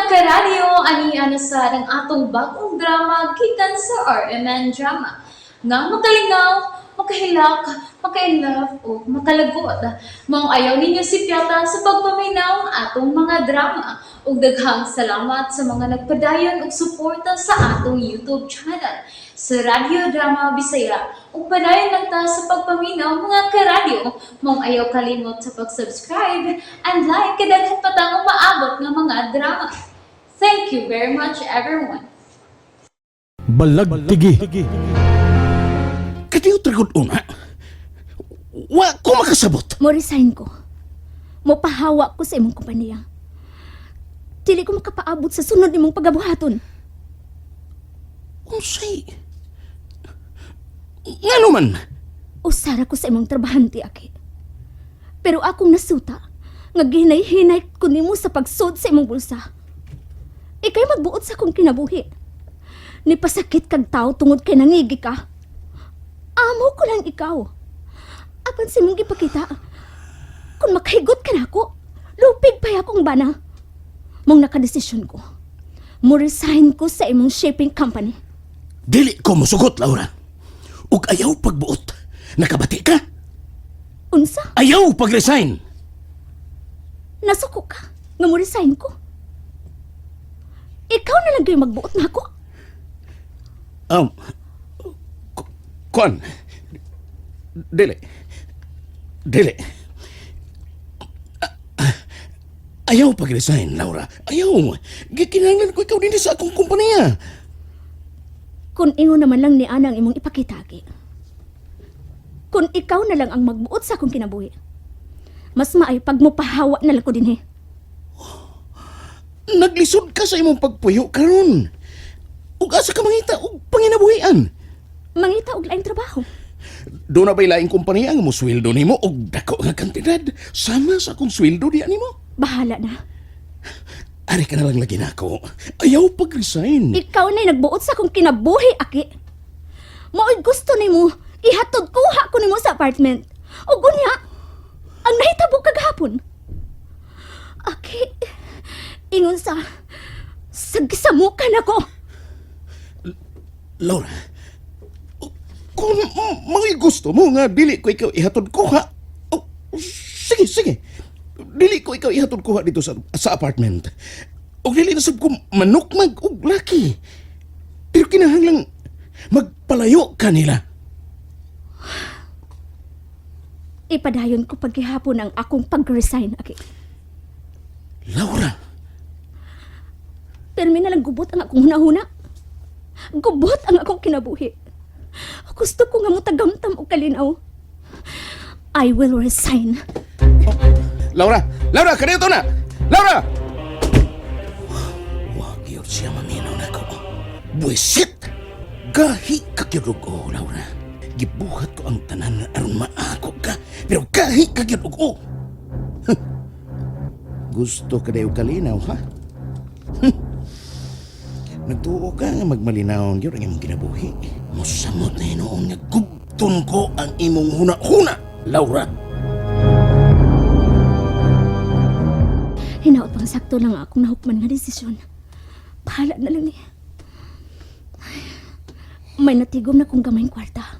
karadyo, aniya na sa ng atong bagong drama gikan sa RMN Drama. Nga makalingaw, makahilak, maka-inlove, o makalagod. Maong ayaw ninyo si Piata sa pagpaminaw ang atong mga drama. Ug daghang salamat sa mga nagpadayon ug suporta sa atong YouTube channel sa Radyo Drama Bisaya. Ug padayon lang ta sa pagpaminaw mga karadyo. Maong ayaw kalimot sa pag-subscribe and like kadaghan pa tang maabot nga mga drama. Thank you very much everyone. Balagtigi. Katiyo tragod una. Wa ko makasabot. Mo resign ko. Mo pahawa ko sa imong kompanya. Dili ko makapaabot sa sunod imong pagabuhaton. Unsay? Ngano man? Usara ko sa imong trabahante, Aki. Pero akong nasuta, nga gihinay-hinay ko nimo sa pagsud sa imong bulsa. Ikay magbuot sa akong kinabuhi. Nipasakit kag tao tungod kay nangigi ka. Amo ko lang ikaw. Apan si mong gipakita, kung makahigot ka na ako, lupig pa akong bana. Mong nakadesisyon ko, mo resign ko sa imong shipping company. Dili ko musugot, Laura. Ug ayaw pagbuot. Nakabati ka? Unsa? Ayaw pag-resign. Nasuko ka nga mo resign ko? Ikaw na lang kayo magbuot na ako? Kuan. Dili. Ayaw pag-resign, Laura. Ayaw. Gikinahanglan ko ikaw din sa akong kumpanya. Kung ingon naman lang ni Anang imong ipakita, Aki. Kung ikaw na lang ang magbuot sa akong kinabuhi, mas maay pag mo pahawa na lang ko din Naglisod ka sa imong pagpuyo karon. Ug asa ka mangita og panginabuhian. Mangita og laing trabaho. Doon na ba'y laing kumpanya ang mo sweldo nimo og dako nga kantidad sama sa akong sweldo diyan nimo? Bahala na. Ari ka na lang lagi na ako. Ayaw pag-resign. Ikaw na'y nagbuot sa akong kinabuhi, Aki. Mao'y gusto nimo, ihatod kuha ko nimo sa apartment. O gunya, ang nahitabo kagahapon. Aki, ingon sa gisamukan ako. Laura, kung mga gusto mo nga dili ko ikaw ihatod kuha, sige. Dili ko ikaw ihatod kuha dito sa apartment. O dili na sab ko manukmag og laki. Pero kinahanglang magpalayo ka nila. Ipadayon ko paghihapon ang akong pag-resign, Aki. Laura, Pero may nalang gubot ang akong hunahuna. Gubot ang akong kinabuhi. Gusto ko nga mo tagamtam o kalinaw. I will resign. Laura, kanito na! Laura! Wag yun siya maminaw na ko. Buisit! Gahi ka kirugo, Laura. Gibuhat ko ang tanan aron maako ka. Pero gahi ka kirugo. Gusto ka daw kalinaw, ha? Nagtuo ka nga magmalinaw ang yun ang imong kinabuhi. Musamot na noong nagugton ko ang imong huna-huna, Laura. Hinaot pang sakto lang akong nahukman nga desisyon. Bahala na lang niya. May natigom na kong gamayng kwarta.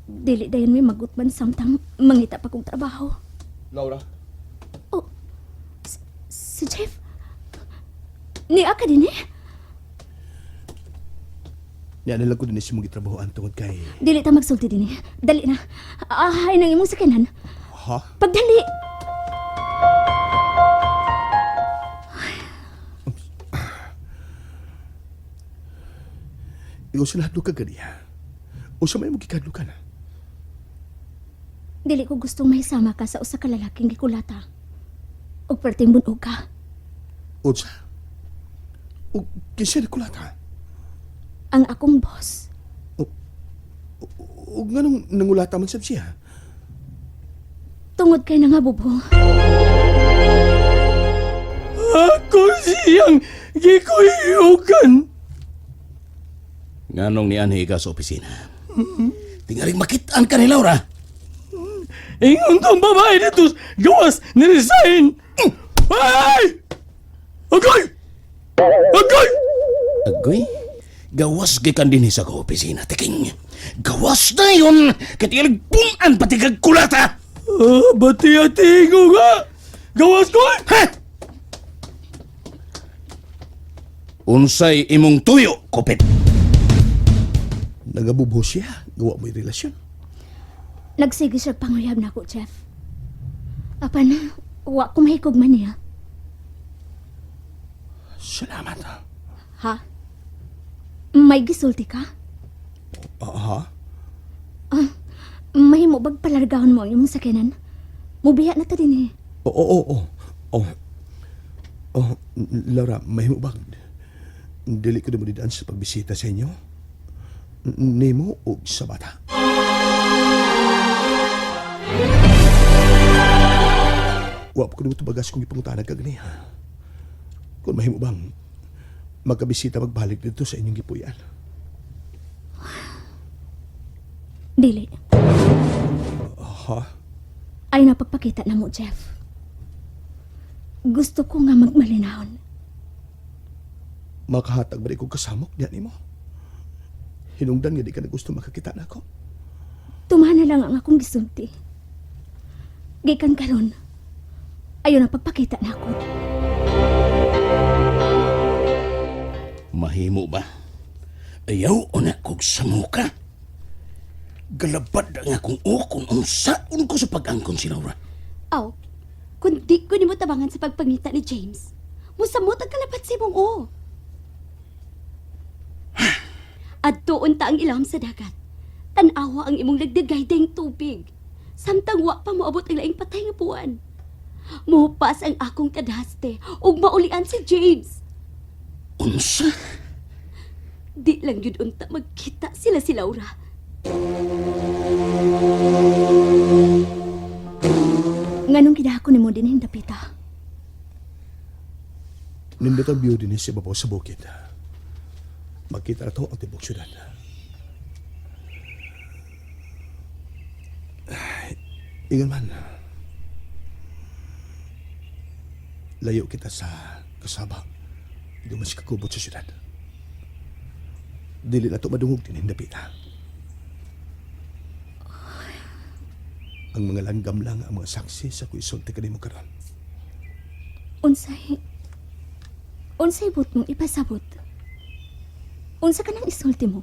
Dili dayon may magutman samtang mangita pa kong trabaho. Laura? Oh, si Jeff? Niya ka din eh? Nianalag ko din si mong gitrabahoan tungod kay... Dili ta magsulti din eh. Dali na. Ahay nang imong sakyanan. Ha? Pagdali! Ikaw sila hadlo ka ganiya. O sa may magkikadlo ka na. Dili ko gustong mahisama ka sa usa ka lalaking gikulata. O perting bunog ka. O sa? O kisya na kulata. Ang akong boss. O nga nung nangulata man sab siya. Tungod kay nangabubo. Ako siyang gikuyugan. Nganong nianhi ka sa opisina? Tingaling makitaan ka ni Laura. Ingon tong babae dito gawas ni resign. Ay! Agoy! Agoy! Agoy, gawas gikan din sa opisina, tiking. Gawas na yun! Katilagpunan pati kag kulata! Bati-atingo nga! Gawas ko! Ha? Unsay imong tuyo, kupit? Nagabubo siya. Gawa mo'y relasyon. Nagsige siya panguyab na ko, Jeff. Apan, wa ko mahikog man niya. Salamat. Ha? May gisulti ka? Ha? May mo bag palargahon mo yung sakinan? Mubiya na ta din eh. Oo. Laura, may mo bang dili ko na mo didaan sa pagbisita sa inyo? Nemo o sa bata? Wap ko na mo tubagas kung ipangutanan ka gani. Kung mahimo bang magkabisita magbalik dito sa inyong gipuyan? Dili. Ha? Ay napagpakita na mo, Jeff. Gusto ko nga magmalinahon. Makahatag ba rin kong kasamok diyan mo? Hinungdan nga di ka na gusto makakita na ako. Tumana lang ang akong gisulti. Gikan karon. Ayaw na pagpakita na ako. Mahimo ba? Ayaw o na kog sa muka? Galabad nga kung kung unsaon ko sa pag-angkon si Laura. Aw, kung di ko ni mo tabangan sa pagpangita ni James, musamot ang kalapat si mong o. At doon ta ang ilahom sa dagat. Tanawa ang imong nagdagay dayang tubig. Samtang wa pa moabot ang laing patay nga buwan. Mupas ang akong kadaste ug maulian si James. Unsa? Di lang yun unta magkita sila si Laura. Nganong gidako ni mo din hindapita? Nindot ang view din sa babaw sa bukid. Magkita na to ang tibok syudad. Ingan man. Layo kita sa kasaba. Hindi mas kakubot sa syudad. Dili na to madungog din hindapita. Ang mga langgam lang ang mga saksi sa kuisulti ka mo karon. Unsay but mong ipasabot? Unsa ka nang isulti mo?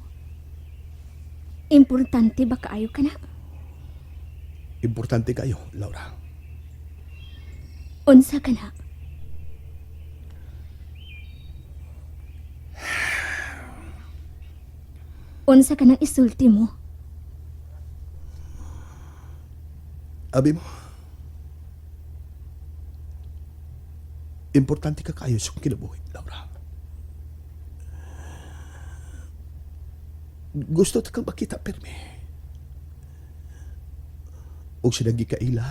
Importante ba kaayo ka na? Importante kayo, Laura. Unsa ka na? Unsa ka nang isulti mo? Abi mo, importante ka kayo sa kinabuhi, Laura. Gusto ta kang makita pirmi. O sinagi kaila,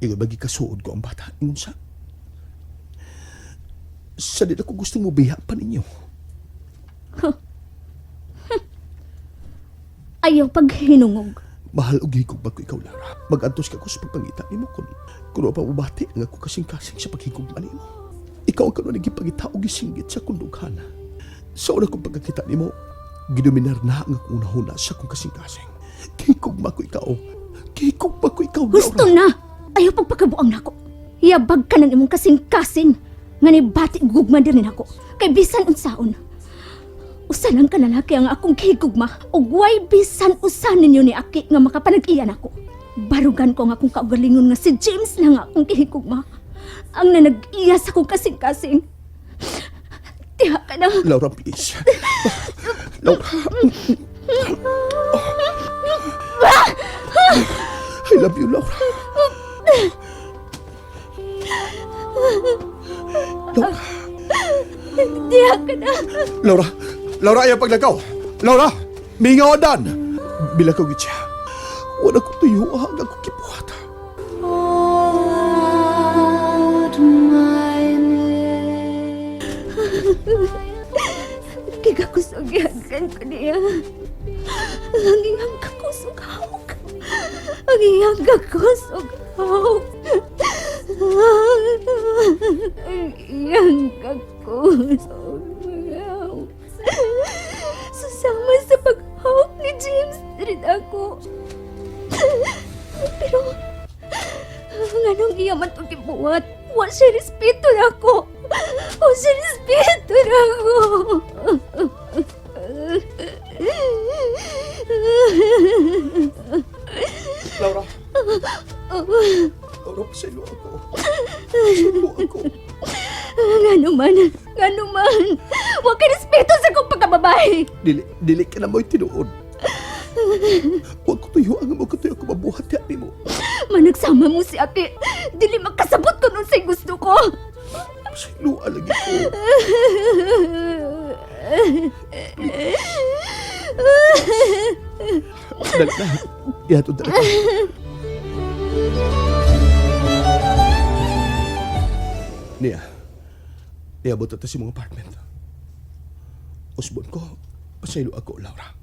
ingon bagi kasuod ko ang bata. Ingon sa din ako gusto mo biya pa ninyo. Ayaw paghinungog. Mahal og higog ba ko ikaw, Laura? Mag-antos ka ko sa pagpangita ni mo kung pa mabati ang ako kasing-kasing sa paghigog man mo. Ikaw ang kanon nagipangita og gisinggit sa kundughan. Sa una kong pagkakita ni mo, gidominar na ang akong unahuna sa kong kasing-kasing. Higog ba ko ikaw? Higog ba ko ikaw, Laura? Gusto na! Ayaw pagpakabuang nako. Yabag ka ng imong kasing-kasing. Nga ni bati gugma din ako. Kay bisan unsaon. Usa lang ka lalaki ang akong kihigugma ug way bisan usa ninyo ni Aki nga makapanag-iyan ako. Barugan ko ang akong kaugalingon nga si James lang nga akong kihigugma. Ang nanag-iya sa akong kasing-kasing. Tiha ka na. Laura, please. Laura. I love you, Laura. Laura. Tiha ka na. Laura. Laura, ayaw paglagaw. Laura, mingawadan. Bila ko gitya. Wala ko tuyo hanggang ko kipuhata. Kikakusog-yagan ko niya. Ang iyang kakusog-hawk. Ang iyang kakusog-hawk. Iyang ako sa mga susama sa paghawak ni James rin ako. Pero nganong iya man itong gibuhat, wa siya respeto na ako. Wa siya respeto na ako. Laura! Laura, pasaylo ako. Pasaylo ako. Ngano man, wa kay respeto sa akong pagkababae. Dili ka na mo'y tinuod. Huwag ko tuyo ang mo katuyo ko mabuhat ni mo. Managsama mo si Aki, dili makasabot ko nun sa'y gusto ko. Pasaylo lagi ko. Dali na. Ihatod na ako. Niabot ito si mong apartment. Usbon ko, pasaylo ako, Laura.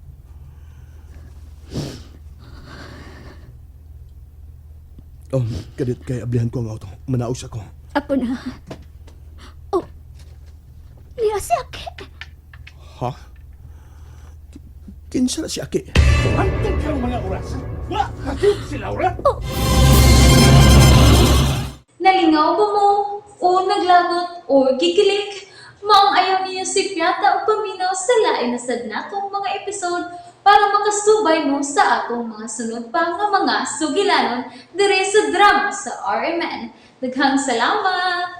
Kadit kay ablihan ko ang auto. Manaos ako. Ako na. Oh, niya si Aki. Ha? Kinsa na si Aki? Antay ka mga oras. Nga, hatid si Laura. Nalingaw ba mo? O naglagot? O gikilik? Maong ayaw niya si Piata o paminaw sa lain na sad natong mga episode para makasubay mo sa atong mga sunod pa nga mga sugilanon dire sa drama sa RMN. Daghang salamat!